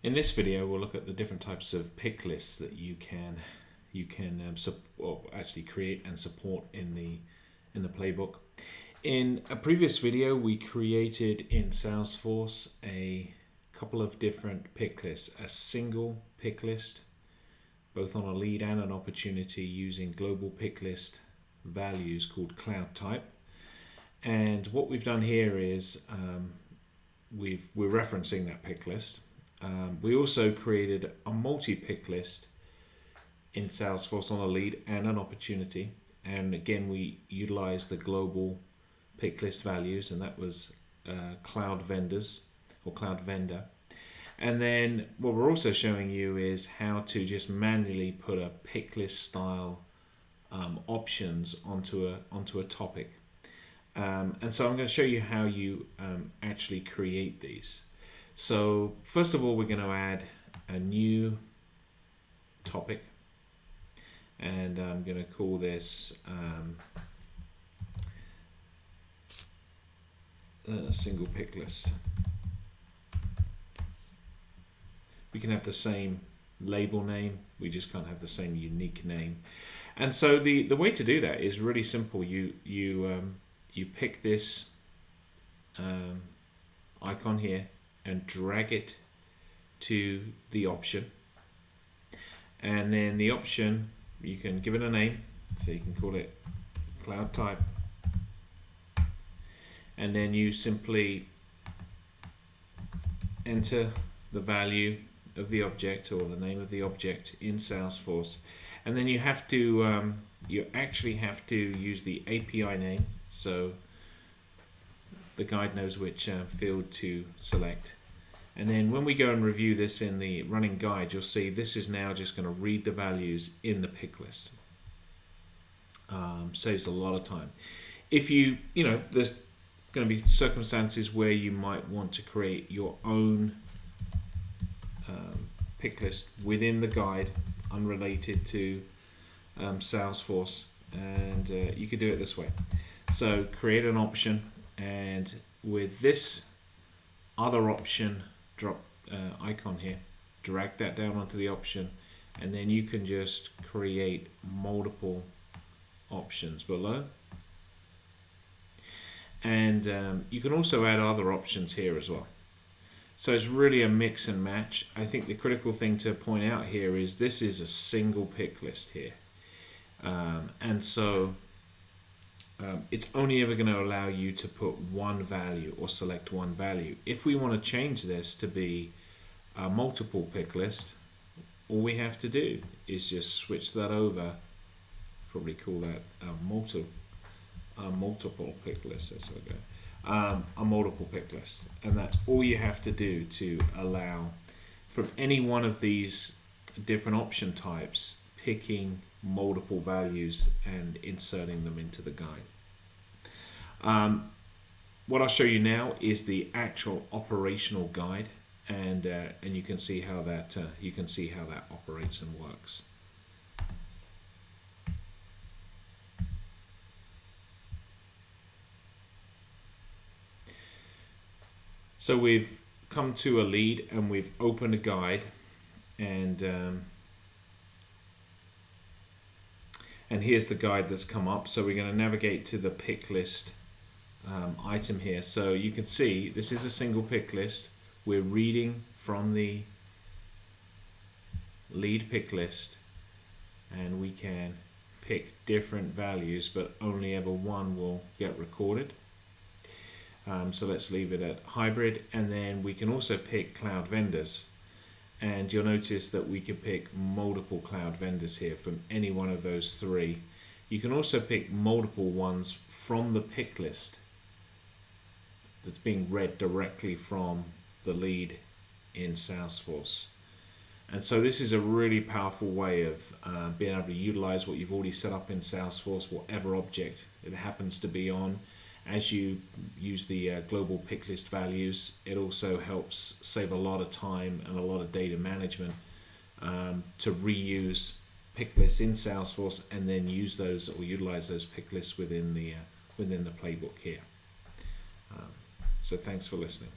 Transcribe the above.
In this video, we'll look at the different types of pick lists that you can actually create and support in the playbook. In a previous video, we created in Salesforce a couple of different pick lists, a single pick list, both on a lead and an opportunity using global pick list values called cloud type. And what we've done here is we're referencing that pick list. We also created a multi-pick list in Salesforce on a lead and an opportunity. And again, we utilized the global pick list values, and that was cloud vendors or cloud vendor. And then what we're also showing you is how to just manually put a pick list style options onto a topic. And so I'm going to show you how you actually create these. So first of all, we're going to add a new topic, and I'm going to call this a single pick list. We can have the same label name, we just can't have the same unique name. And so the way to do that is really simple. You pick this icon here and drag it to the option, and then the option, you can give it a name, so you can call it cloud type, and then you simply enter the value of the object or the name of the object in Salesforce, and then you have to you actually have to use the API name, so the guide knows which field to select. And then when we go and review this in the running guide, you'll see this is now just going to read the values in the pick list. Saves a lot of time. If there's going to be circumstances where you might want to create your own pick list within the guide, unrelated to Salesforce, and you could do it this way. So create an option, and with this other option drop icon here, drag that down onto the option, and then you can just create multiple options below. And you can also add other options here as well. So it's really a mix and match. I think the critical thing to point out here is this is a single pick list here. And so it's only ever going to allow you to put one value or select one value. If we want to change this to be a multiple pick list, all we have to do is just switch that over. Probably call that a multiple pick list. That's what I go. A multiple pick list, and that's all you have to do to allow from any one of these different option types picking multiple values and inserting them into the guide. What I'll show you now is the actual operational guide, and you can see how that operates and works. So we've come to a lead and we've opened a guide, and here's the guide that's come up. So we're going to navigate to the pick list item here. So you can see this is a single pick list. We're reading from the lead pick list, and we can pick different values, but only ever one will get recorded. So let's leave it at hybrid, and then we can also pick cloud vendors, and you'll notice that we can pick multiple cloud vendors here from any one of those three. You can also pick multiple ones from the pick list that's being read directly from the lead in Salesforce. And so this is a really powerful way of being able to utilize what you've already set up in Salesforce, whatever object it happens to be on. As you use the global pick list values, it also helps save a lot of time and a lot of data management to reuse pick lists in Salesforce and then use those or utilize those pick lists within the playbook here. So thanks for listening.